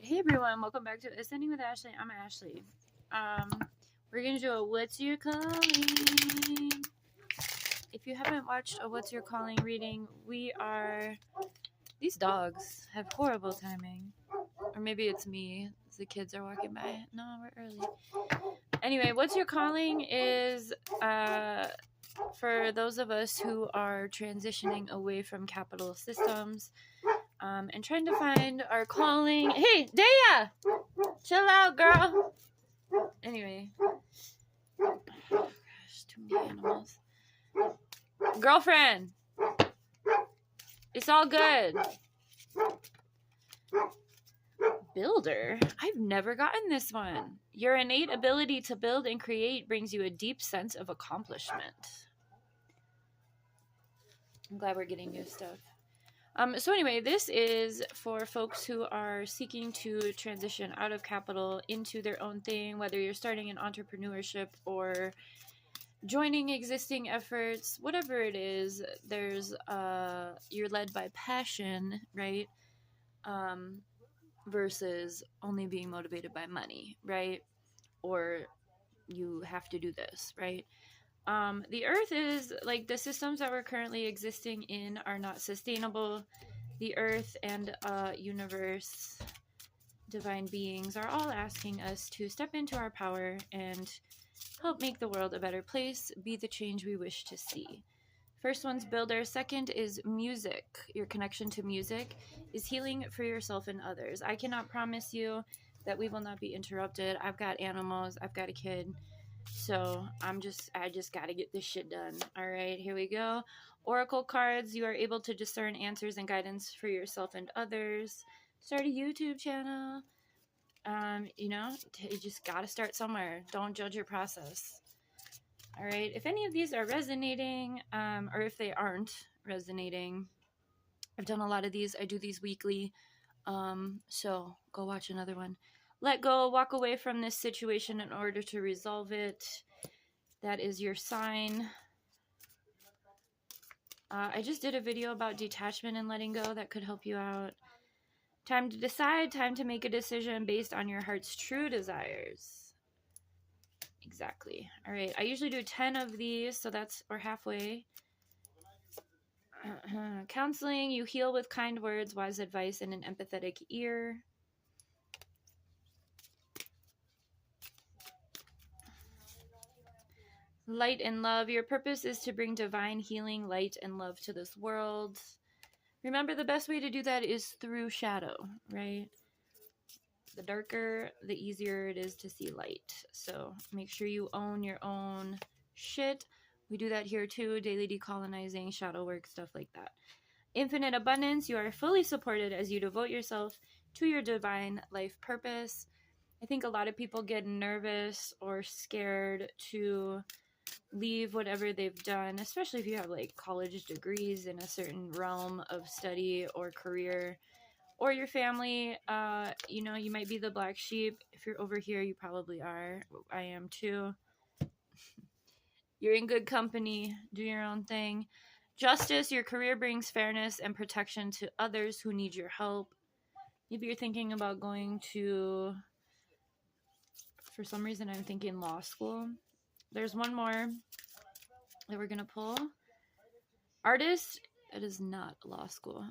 Hey everyone, welcome back to Ascending with Ashley. I'm Ashley. We're gonna do a What's Your Calling? If you haven't watched a What's Your Calling reading, these dogs have horrible timing. Or maybe it's me, the kids are walking by. No, we're early. Anyway, What's Your Calling is for those of us who are transitioning away from capital systems, and trying to find our calling. Hey, Daya! Chill out, girl! Anyway. Oh, gosh, too many animals. Girlfriend! It's all good. Builder? I've never gotten this one. Your innate ability to build and create brings you a deep sense of accomplishment. I'm glad we're getting new stuff. So anyway, this is for folks who are seeking to transition out of capital into their own thing, whether you're starting an entrepreneurship or joining existing efforts, whatever it is. You're led by passion, right? Versus only being motivated by money, right? Or you have to do this, right? The earth is like the systems that we're currently existing in are not sustainable. The earth and universe, divine beings are all asking us to step into our power and help make the world a better place, be the change we wish to see. First one's builder. Second is music. Your connection to music is healing for yourself and others. I cannot promise you that we will not be interrupted. I've got animals. I've got a kid. So I just got to get this shit done. All right, here we go. Oracle cards. You are able to discern answers and guidance for yourself and others. Start a YouTube channel. You just got to start somewhere. Don't judge your process. All right, if any of these are resonating, or if they aren't resonating, I've done a lot of these. I do these weekly. So go watch another one. Let go, walk away from this situation in order to resolve it. That is your sign. I just did a video about detachment and letting go that could help you out. Time to decide, time to make a decision based on your heart's true desires. Exactly. All right, I usually do 10 of these, so we're halfway. Counseling, you heal with kind words, wise advice, and an empathetic ear. Light and love, your purpose is to bring divine healing, light, and love to this world. Remember, the best way to do that is through shadow, right? The darker, the easier it is to see light. So make sure you own your own shit. We do that here too, daily decolonizing, shadow work, stuff like that. Infinite abundance, you are fully supported as you devote yourself to your divine life purpose. I think a lot of people get nervous or scared to leave whatever they've done, especially if you have like college degrees in a certain realm of study or career, or your family. You might be the black sheep. If you're over here, you probably are. I am too. You're in good company. Do your own thing. Justice, your career brings fairness and protection to others who need your help. Maybe you're thinking about going to, for some reason I'm thinking law school. There's one more that we're going to pull. Artist, it is not law school.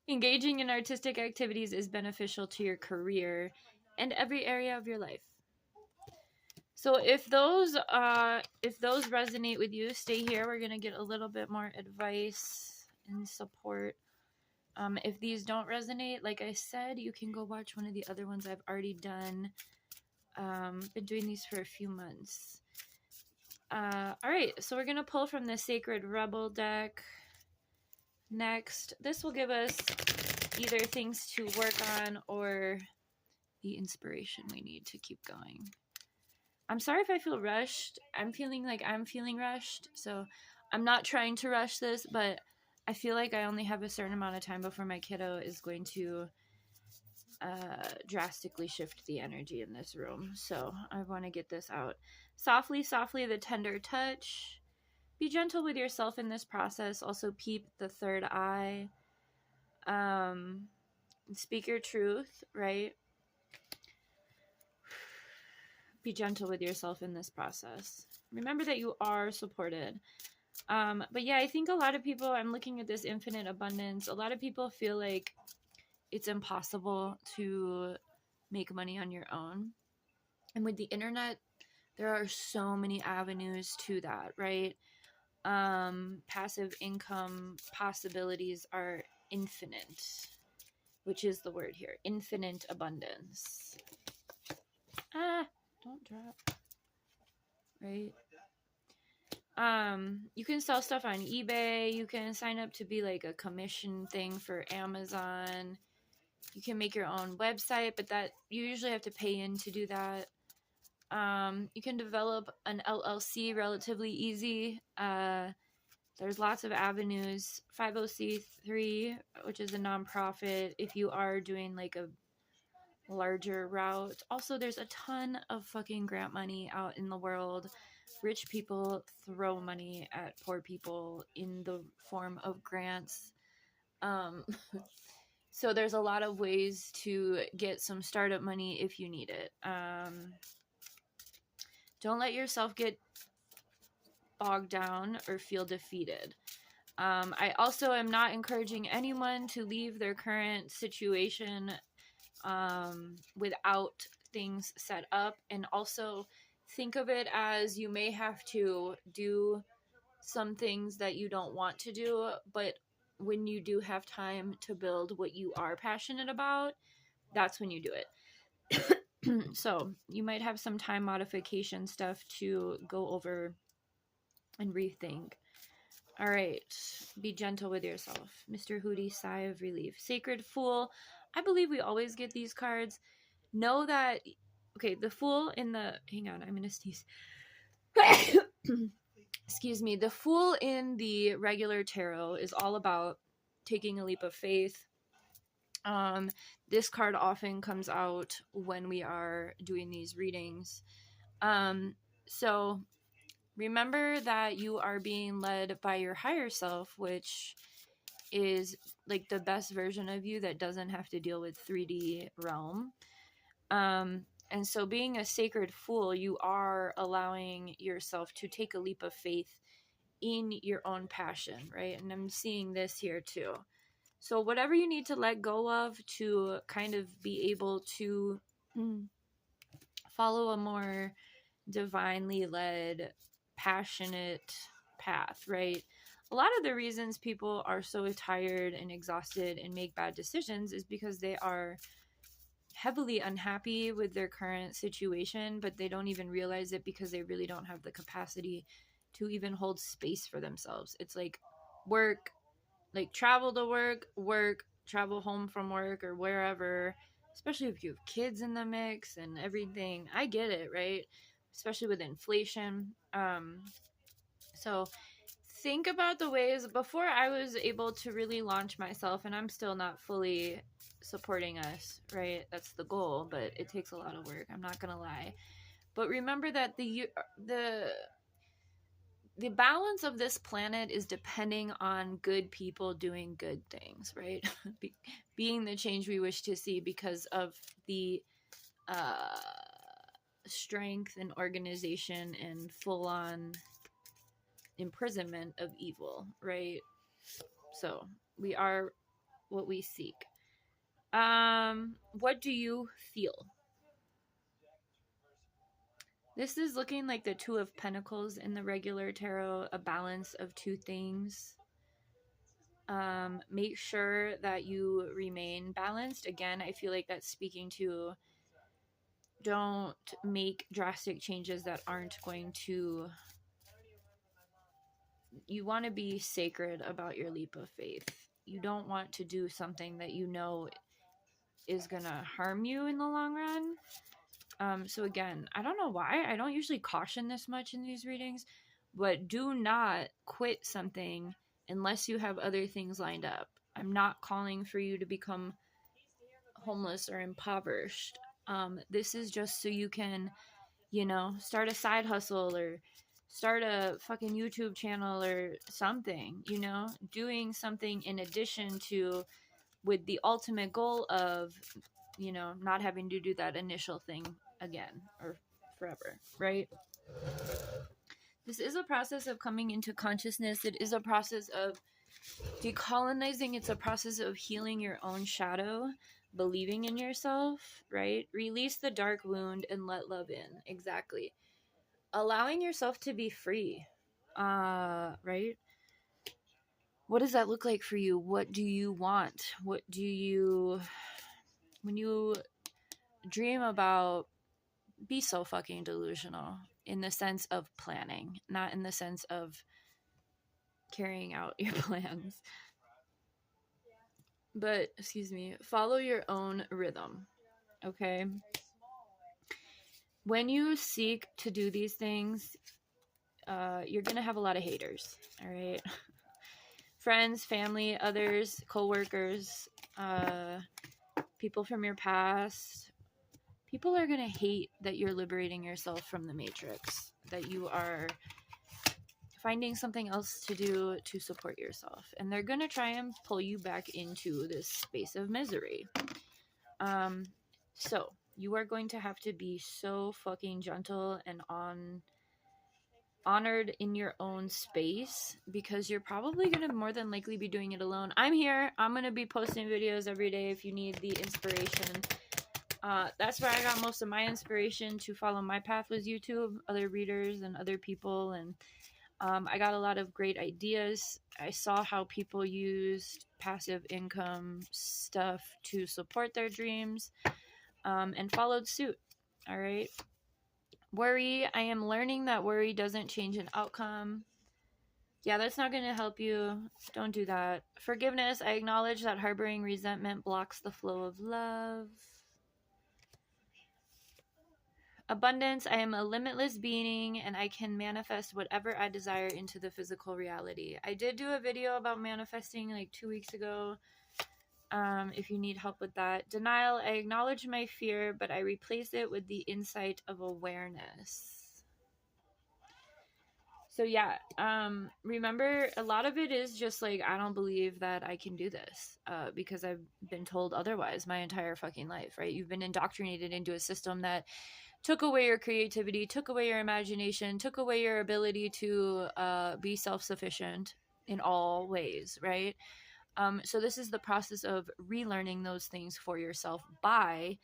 Engaging in artistic activities is beneficial to your career and every area of your life. So if those resonate with you, stay here. We're going to get a little bit more advice and support. If these don't resonate, like I said, you can go watch one of the other ones I've already done. Been doing these for a few months. All right, so we're going to pull from the Sacred Rebel deck. Next, this will give us either things to work on or the inspiration we need to keep going. I'm sorry if I feel rushed. I'm feeling rushed, so I'm not trying to rush this, but I feel like I only have a certain amount of time before my kiddo is going to drastically shift the energy in this room, so I want to get this out. Softly, softly, the tender touch. Be gentle with yourself in this process. Also peep the third eye. Speak your truth, right? Be gentle with yourself in this process. Remember that you are supported. But yeah, I think a lot of people, I'm looking at this infinite abundance, a lot of people feel like it's impossible to make money on your own. And with the internet, there are so many avenues to that, right? Passive income possibilities are infinite, which is the word here, infinite abundance. Don't drop. Right? You can sell stuff on eBay. You can sign up to be like a commission thing for Amazon. You can make your own website, but that you usually have to pay in to do that. You can develop an LLC relatively easy. There's lots of avenues. 50c3, which is a nonprofit, if you are doing like a larger route. Also, there's a ton of fucking grant money out in the world. Rich people throw money at poor people in the form of grants. So there's a lot of ways to get some startup money if you need it. Don't let yourself get bogged down or feel defeated. I also am not encouraging anyone to leave their current situation without things set up. And also think of it as you may have to do some things that you don't want to do, but when you do have time to build what you are passionate about, that's when you do it. So you might have some time modification stuff to go over and rethink. All right, be gentle with yourself. Mr. Hootie, sigh of relief. Sacred Fool. I believe we always get these cards. Know that, okay, the Fool in the, hang on, I'm going to sneeze. Excuse me. The Fool in the regular tarot is all about taking a leap of faith. This card often comes out when we are doing these readings. So remember that you are being led by your higher self, which is like the best version of you that doesn't have to deal with 3D realm. And so being a sacred fool, you are allowing yourself to take a leap of faith in your own passion, right? And I'm seeing this here too. So whatever you need to let go of to kind of be able to follow a more divinely led, passionate path, right? A lot of the reasons people are so tired and exhausted and make bad decisions is because they are heavily unhappy with their current situation, but they don't even realize it because they really don't have the capacity to even hold space for themselves. It's like work, like travel to work, travel home from work or wherever, especially if you have kids in the mix and everything. I get it, right? Especially with inflation. So think about the ways before I was able to really launch myself, and I'm still not fully supporting us, right? That's the goal, but it takes a lot of work. I'm not going to lie. But remember that the balance of this planet is depending on good people doing good things, right? Being the change we wish to see because of the strength and organization and full-on imprisonment of evil, right? So we are what we seek. What do you feel? This is looking like the Two of Pentacles in the regular tarot, a balance of two things. Make sure that you remain balanced. Again, I feel like that's speaking to don't make drastic changes that aren't going to... You want to be sacred about your leap of faith. You don't want to do something that you know is going to harm you in the long run. So again, I don't know why. I don't usually caution this much in these readings, but do not quit something unless you have other things lined up. I'm not calling for you to become homeless or impoverished. This is just so you can, start a side hustle or start a fucking YouTube channel or something, doing something in addition to with the ultimate goal of, you know, not having to do that initial thing again or forever, right? This is a process of coming into consciousness. It is a process of decolonizing. It's a process of healing your own shadow, believing in yourself, right? Release the dark wound and let love in. Exactly. Allowing yourself to be free, right? What does that look like for you? What do you want? What do you, when you dream about, be so fucking delusional in the sense of planning, not in the sense of carrying out your plans. But, excuse me, follow your own rhythm, okay? When you seek to do these things, you're gonna have a lot of haters, all right? Friends, family, others, co-workers, people from your past. People are gonna hate that you're liberating yourself from the matrix, that you are finding something else to do to support yourself, and they're gonna try and pull you back into this space of misery. So you are going to have to be so fucking gentle and honored in your own space, because you're probably going to more than likely be doing it alone. I'm here. I'm going to be posting videos every day if you need the inspiration. That's where I got most of my inspiration to follow my path, was YouTube, other readers and other people. And I got a lot of great ideas. I saw how people used passive income stuff to support their dreams, and followed suit. All right. Worry. I am learning that worry doesn't change an outcome. Yeah, that's not going to help you. Don't do that. Forgiveness. I acknowledge that harboring resentment blocks the flow of love. Abundance. I am a limitless being and I can manifest whatever I desire into the physical reality. I did do a video about manifesting like 2 weeks ago. If you need help with that. Denial. I acknowledge my fear, but I replace it with the insight of awareness. So yeah, remember, a lot of it is just like, I don't believe that I can do this, because I've been told otherwise my entire fucking life, right? You've been indoctrinated into a system that took away your creativity, took away your imagination, took away your ability to be self-sufficient in all ways, right? So this is the process of relearning those things for yourself by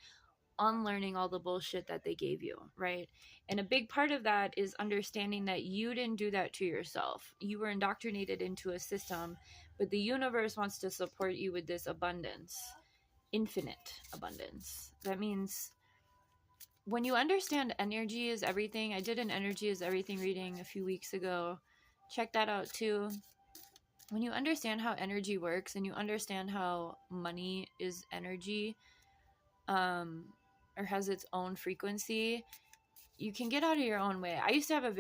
unlearning all the bullshit that they gave you, right? And a big part of that is understanding that you didn't do that to yourself. You were indoctrinated into a system, but the universe wants to support you with this abundance, infinite abundance. That means when you understand energy is everything. I did an energy is everything reading a few weeks ago. Check that out too. When you understand how energy works and you understand how money is energy, or has its own frequency, you can get out of your own way. I used to have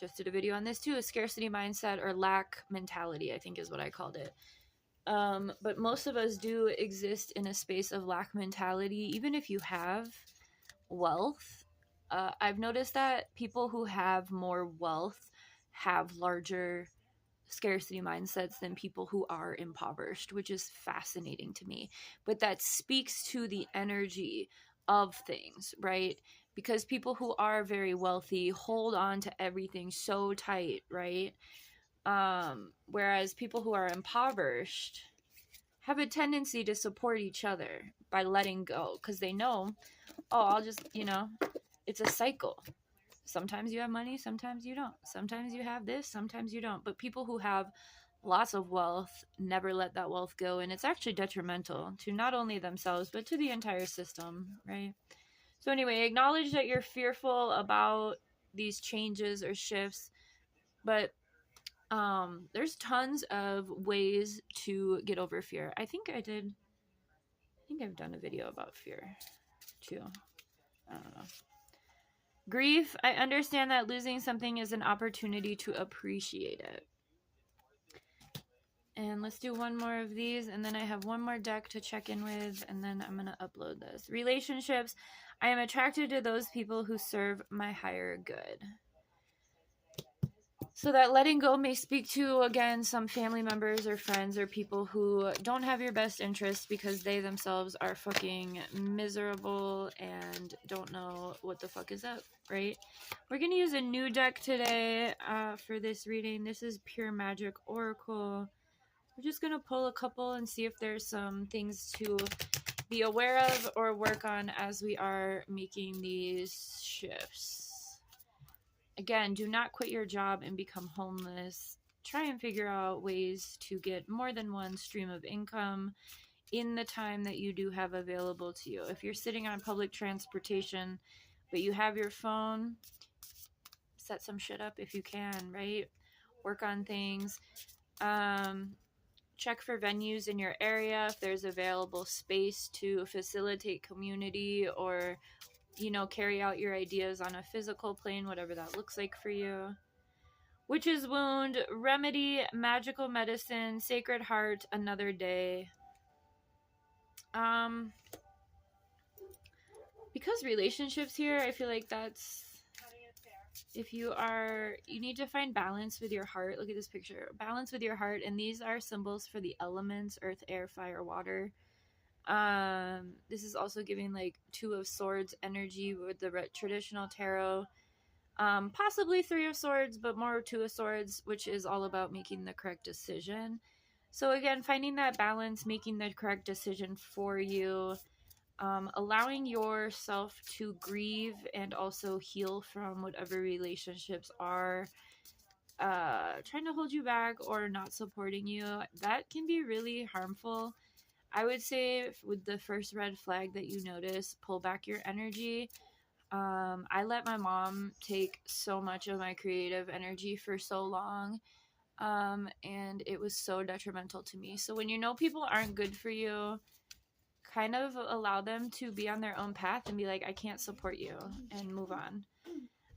just did a video on this too, a scarcity mindset, or lack mentality, I think is what I called it. But most of us do exist in a space of lack mentality, even if you have wealth. I've noticed that people who have more wealth have larger scarcity mindsets than people who are impoverished, which is fascinating to me. But that speaks to the energy of things, right? Because people who are very wealthy hold on to everything so tight, right? Whereas people who are impoverished have a tendency to support each other by letting go, because they know, oh, I'll just, it's a cycle. Sometimes you have money, sometimes you don't. Sometimes you have this, sometimes you don't. But people who have lots of wealth never let that wealth go, and it's actually detrimental to not only themselves, but to the entire system, right? So anyway, acknowledge that you're fearful about these changes or shifts, but there's tons of ways to get over fear. I think I've done a video about fear too. I don't know. Grief. I understand that losing something is an opportunity to appreciate it. And let's do one more of these, and then I have one more deck to check in with, and then I'm going to upload this. Relationships. I am attracted to those people who serve my higher good. So that letting go may speak to, again, some family members or friends or people who don't have your best interests because they themselves are fucking miserable and don't know what the fuck is up, right? We're going to use a new deck today for this reading. This is Pure Magic Oracle. We're just going to pull a couple and see if there's some things to be aware of or work on as we are making these shifts. Again, do not quit your job and become homeless. Try and figure out ways to get more than one stream of income in the time that you do have available to you. If you're sitting on public transportation, but you have your phone, set some shit up if you can, right? Work on things. Check for venues in your area if there's available space to facilitate community or, you know, carry out your ideas on a physical plane, whatever that looks like for you. Witch's Wound, Remedy, Magical Medicine, Sacred Heart, Another Day. Because relationships here, I feel like that's, if you need to find balance with your heart. Look at this picture. Balance with your heart, and these are symbols for the elements, earth, air, fire, water. This is also giving like Two of Swords energy with the traditional tarot. Possibly Three of Swords, but more Two of Swords, which is all about making the correct decision. So again, finding that balance, making the correct decision for you, allowing yourself to grieve and also heal from whatever relationships are trying to hold you back or not supporting you. That can be really harmful. I would say with the first red flag that you notice, pull back your energy. I let my mom take so much of my creative energy for so long, and it was so detrimental to me. So when you know people aren't good for you, kind of allow them to be on their own path and be like, I can't support you, and move on.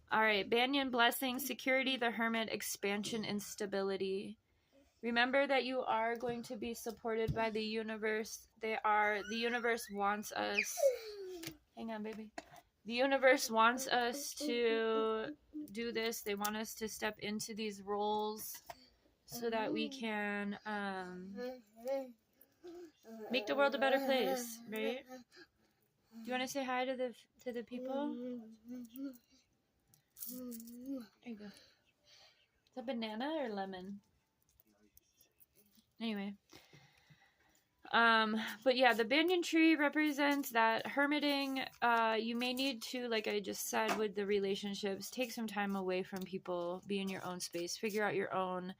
All right, Banyan Blessing, Security, the Hermit, Expansion, and Stability. Remember that you are going to be supported by the universe. The universe wants us. Hang on, baby. The universe wants us to do this. They want us to step into these roles so that we can make the world a better place, right? Do you want to say hi to the people? There you go. Is that banana or lemon? Anyway. But yeah, the banyan tree represents that hermiting. You may need to, like I just said, with the relationships, take some time away from people, be in your own space, figure out your own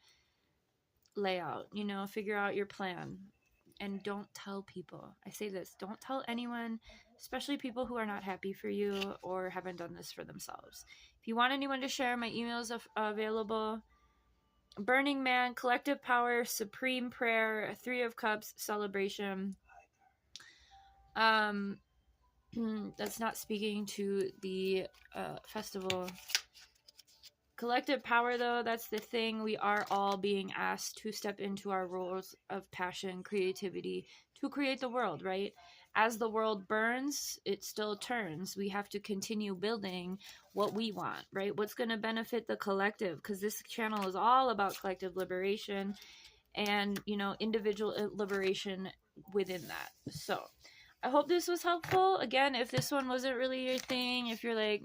layout, you know, figure out your plan, and don't tell people. I say this, don't tell anyone, especially people who are not happy for you or haven't done this for themselves. If you want anyone to share, my email is available. Burning Man, Collective Power, Supreme Prayer, Three of Cups, Celebration. That's not speaking to the festival. Collective power, though, that's the thing. We are all being asked to step into our roles of passion, creativity, to create the world, right? As the world burns, it still turns. We have to continue building what we want, right? What's going to benefit the collective? Because this channel is all about collective liberation and, you know, individual liberation within that. So I hope this was helpful. Again, if this one wasn't really your thing, if you're like,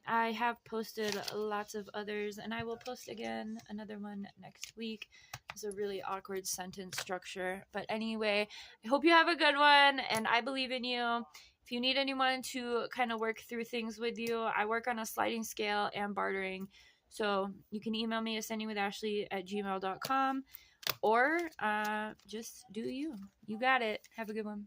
I have posted lots of others, and I will post again another one next week. It's a really awkward sentence structure. But anyway, I hope you have a good one, and I believe in you. If you need anyone to kind of work through things with you, I work on a sliding scale and bartering. So you can email me at sendingwithashley@gmail.com or just do you. You got it. Have a good one.